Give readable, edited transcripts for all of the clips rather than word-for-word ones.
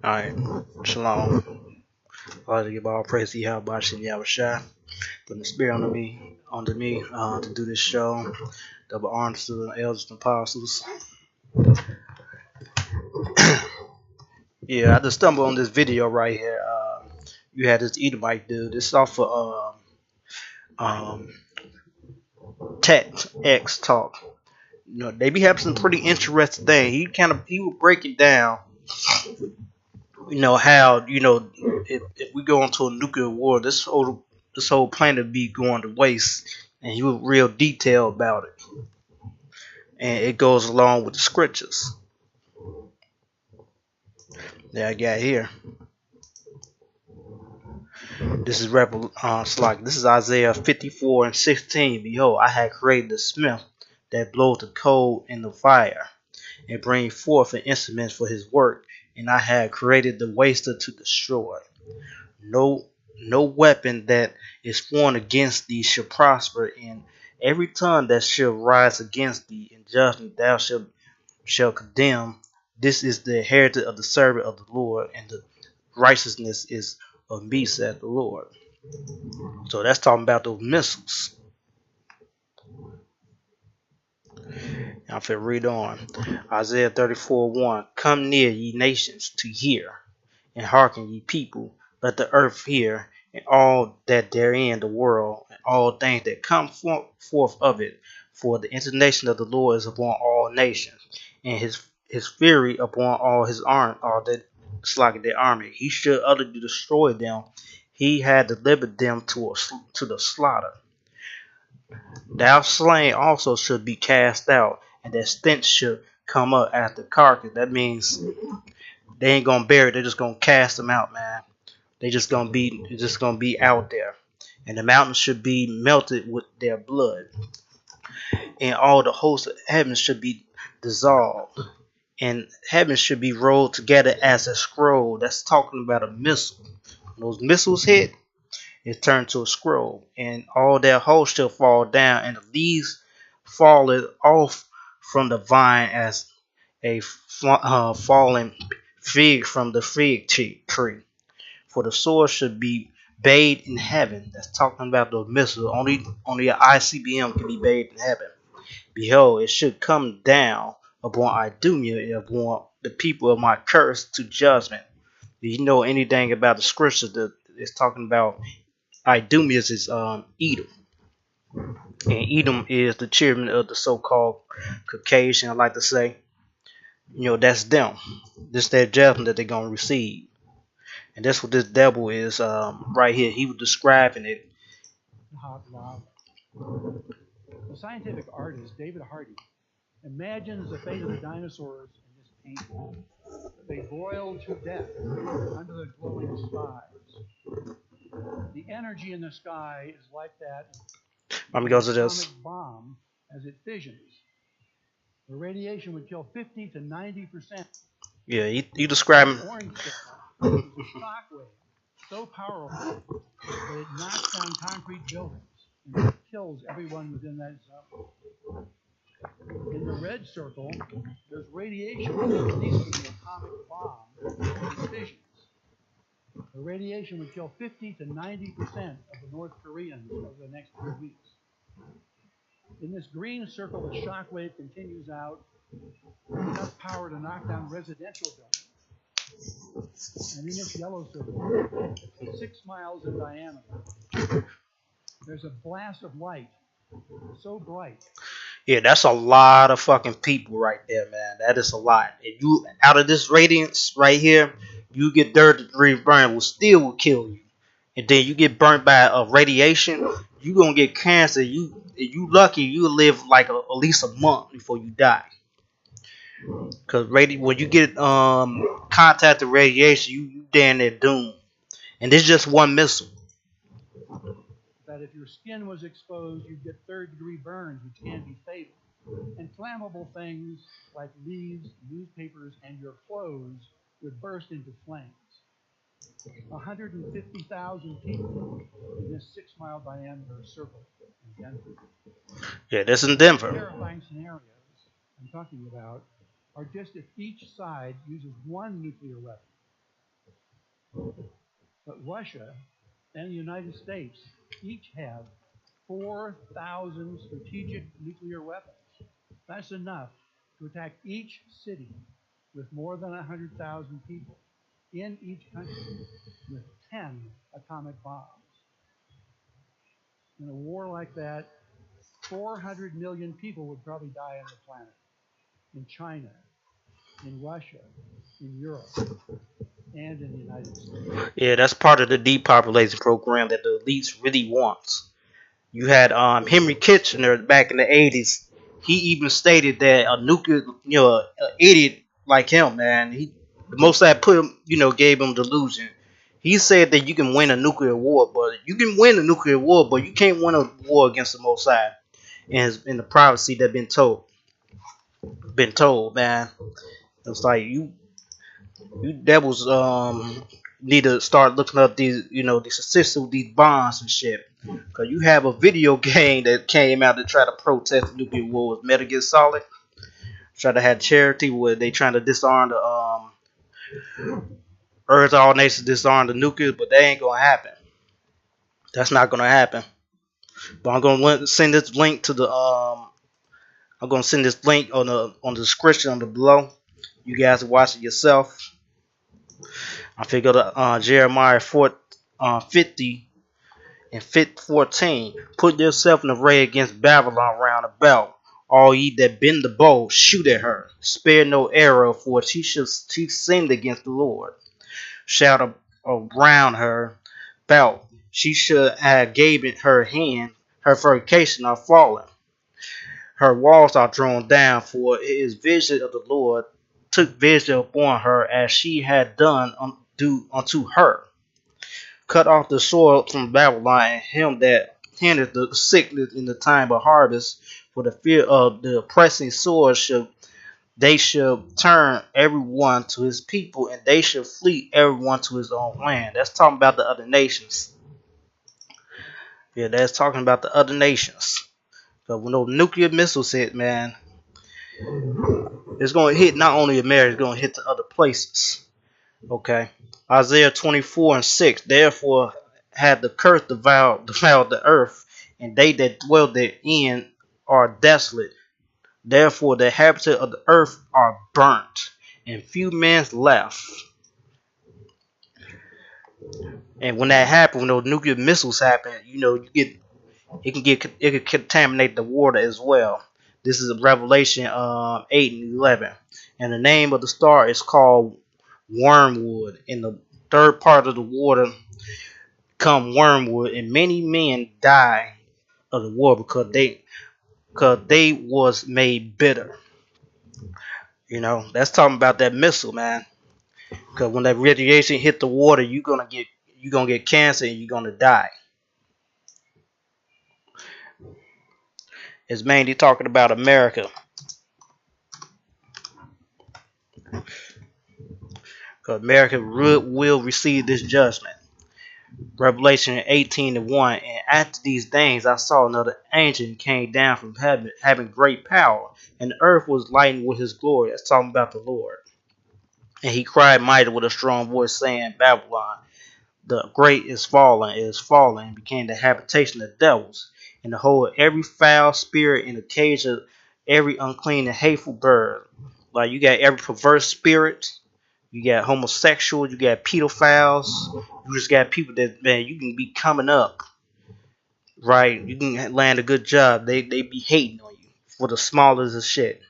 Alright, shalom. I'd like to give all praise to Yahweh Shem Yahushua, putting the spirit on me to do this show. Double honors to the elders and apostles. Yeah, I just stumbled on this video right here. You had this Edomite dude. This is off of Tech X Talk. You know, they be having some pretty interesting things. He would break it down. You know how if we go into a nuclear war, this whole planet be going to waste, and he was real detailed about it, and it goes along with the scriptures that I got here. This is this is Isaiah 54:16. Behold, I had created the smith that bloweth the coal in the fire, and bring forth an instrument for his work, and I had created the waster to destroy. No no weapon that is formed against thee shall prosper, and every tongue that shall rise against thee in judgment thou shall condemn. This is the heritage of the servant of the Lord, and the righteousness is of me, said the Lord. So that's talking about those missiles. I'm finna read on. Isaiah 34:1. Come near, ye nations, to hear, and hearken, ye people. Let the earth hear, and all that therein the world, and all things that come forth of it. For the indignation of the Lord is upon all nations, and his fury upon all his arm, all that like their army. He should utterly destroy them. He had delivered them to the slaughter. Thou slain also should be cast out, and that stench should come up after carcass. That means they ain't gonna bury it, they're just gonna cast them out, man. They just gonna be out there. And the mountains should be melted with their blood. And all the hosts of heaven should be dissolved. And heaven should be rolled together as a scroll. That's talking about a missile. When those missiles hit, it turned to a scroll, and all their hosts shall fall down, and the leaves falleth off from the vine as a fallen fig from the fig tree. For the sword should be bathed in heaven. That's talking about the missile. Only an ICBM can be bathed in heaven. Behold, it should come down upon Idumea and upon the people of my curse to judgment. Do you know anything about the scriptures that is talking about Idumeans is Edom, and Edom is the children of the so-called Caucasian. I like to say, that's them. This their judgment that they're gonna receive, and that's what this devil is right here. He was describing it. The scientific artist David Hardy imagines the fate of the dinosaurs in this painting. They boiled to death under the glowing skies. The energy in the sky is like that I'm goes to atomic this. bomb as it fissions. The radiation would kill 50 to 90%. Yeah, you describing. Orange signal is a shockwave so powerful that it knocks down concrete buildings and it kills everyone within that zone. In the red circle, there's radiation released from the atomic bomb and fissions. The radiation would kill 50 to 90% of the North Koreans over the next few weeks. In this green circle, the shock wave continues out with enough power to knock down residential buildings. And in this yellow circle, 6 miles in diameter, there's a blast of light so bright. Yeah, that's a lot of fucking people right there, man. That is a lot. If you out of this radiance right here, you get third-degree burn, will kill you. And then you get burnt by a radiation, you gonna get cancer. If you lucky, you'll live like at least a month before you die. Cause when you get contact with radiation, you damn near doomed. And this is just one missile. That if your skin was exposed, you'd get third-degree burns, which can be fatal. And flammable things like leaves, newspapers, and your clothes would burst into flames. 150,000 people in this 6-mile diameter circle in Denver. Yeah, that's in Denver. Terrifying scenarios I'm talking about are just if each side uses one nuclear weapon. But Russia and the United States each have 4,000 strategic nuclear weapons. That's enough to attack each city with more than 100,000 people in each country with 10 atomic bombs. In a war like that, 400 million people would probably die on the planet. In China, in Russia, in Europe, and in the United States. Yeah, that's part of the depopulation program that the elites really wants. You had Henry Kissinger back in the 80s. He even stated that a nuclear, an idiot like him, man, the Mossad put him, gave him delusion. He said that you can win a nuclear war, but you can win a nuclear war, but you can't win a war against the Mossad. And in the privacy that been told, man, it's like you devils need to start looking up these the statistics of these bonds and shit. Cause you have a video game that came out to try to protest the nuclear war with Metal Gear Solid. Try to have charity where they trying to disarm the urge all nations to disarm the nuclear, but that ain't gonna happen. That's not gonna happen. But I'm gonna send this link to the I'm gonna send this link on the description on the below. You guys watch it yourself. I figure Jeremiah 50 and 14. Put yourself in array against Babylon round about. All ye that bend the bow, shoot at her. Spare no arrow, for she sinned against the Lord. Shout around her about. She should have given her hand. Her fornication are fallen. Her walls are drawn down, for it is vision of the Lord took vision upon her, as she had done unto her. Cut off the sword from Babylon, and him that hindered the sickness in the time of harvest. For the fear of the oppressing sword they shall turn everyone to his people, and they shall flee everyone to his own land. That's talking about the other nations. Yeah, that's talking about the other nations. But when those nuclear missiles hit, man, it's going to hit not only America, it's going to hit the other places. Okay. Isaiah 24 and 6. Therefore had the curse devoured the earth, and they that dwell therein are desolate. Therefore the inhabitants of the earth are burnt, and few men left. And when that happens, when those nuclear missiles happen, it can contaminate the water as well. This is Revelation 8 and 11. And the name of the star is called Wormwood. In the third part of the water come wormwood, and many men die of the war because they was made bitter. That's talking about that missile, man. Because when that radiation hit the water, you're gonna get cancer and you're gonna die. It's mainly talking about America. Because America will receive this judgment. Revelation 18 and 1. And after these things I saw another angel came down from heaven, having great power, and the earth was lightened with his glory. That's talking about the Lord. And he cried mightily with a strong voice, saying, Babylon, the great is fallen, and became the habitation of devils, and the whole of every foul spirit, and the cage of every unclean and hateful bird. Like, you got every perverse spirit, you got homosexuals, you got pedophiles, you just got people that, man, you can be coming up, right? You can land a good job. They be hating on you for the smallest of shit.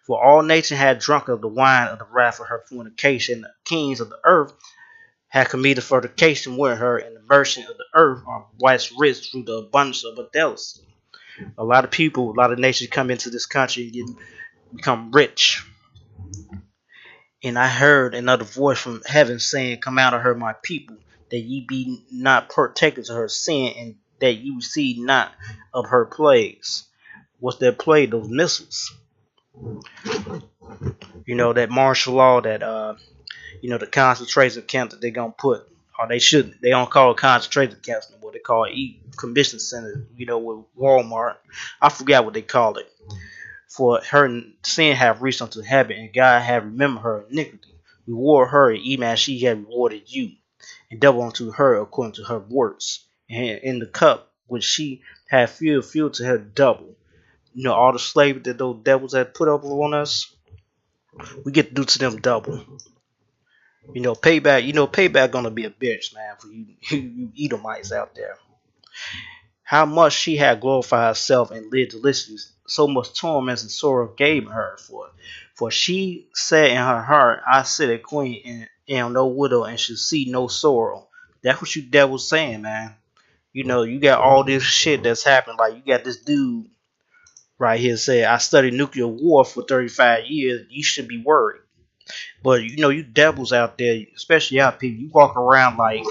For all nations had drunk of the wine of the wrath of her fornication. The kings of the earth had committed fornication with her, and the merchants of the earth are waxed rich through the abundance of her delicacy. A lot of nations come into this country and become rich. And I heard another voice from heaven saying, Come out of her, my people, that ye be not partakers of her sin, and that ye receive not of her plagues. What's that plague? Those missiles. That martial law that the concentration camp that they're gonna put, or they don't call it concentration camps anymore. They call it convention center. With Walmart, I forgot what they call it. For her sin have reached unto heaven, and God have remembered her iniquity. Reward her even as she had rewarded you. and double unto her according to her works. And in the cup which she had filled to her double. You know, all the slavery that those devils had put up on us, we get to do to them double. Payback gonna be a bitch, man, for you Edomites out there. How much she had glorified herself and lived deliciously, so much torments and sorrow gave her for she said in her heart, I sit a queen and am no widow and should see no sorrow. That's what you devils saying, man. You got all this shit that's happened. Like, you got this dude right here say, I studied nuclear war for 35 years. You should be worried. But you devils out there, especially y'all people, you walk around like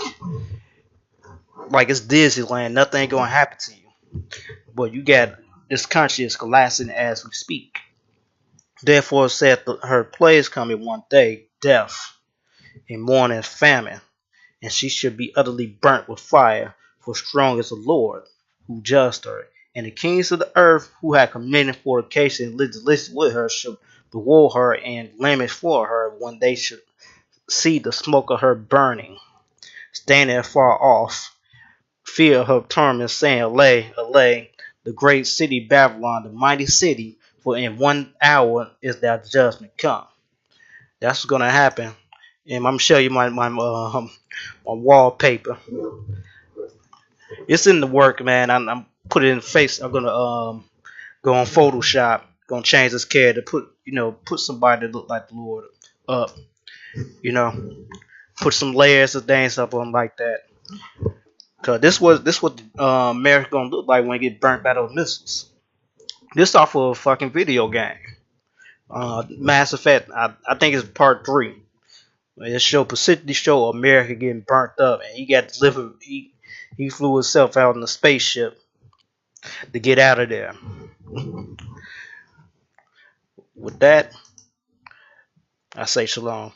it's Disneyland. Nothing ain't gonna happen to you. But you got this country is collapsing as we speak. Therefore said her plagues come in one day, death, and mourning, famine, and she should be utterly burnt with fire, for strong is the Lord who judged her. And the kings of the earth who had committed fornication and lived illicit with her should bewail her and lament for her when they should see the smoke of her burning, standing afar off, fear her torment, saying, Allay, Allay, the great city Babylon, the mighty city, for in 1 hour is that judgment come. That's what's gonna happen. And I'm gonna show you my wallpaper. It's in the work, man. I'm put it in face. I'm gonna go on Photoshop. Gonna change this character. Put somebody that look like the Lord up. You know, put some layers of things up on like that. Cause this what America gonna look like when it get burnt by those missiles. This off of a fucking video game. Mass Effect. I think it's part 3. It specifically show America getting burnt up, and he got delivered. He flew himself out in a spaceship to get out of there. With that, I say shalom.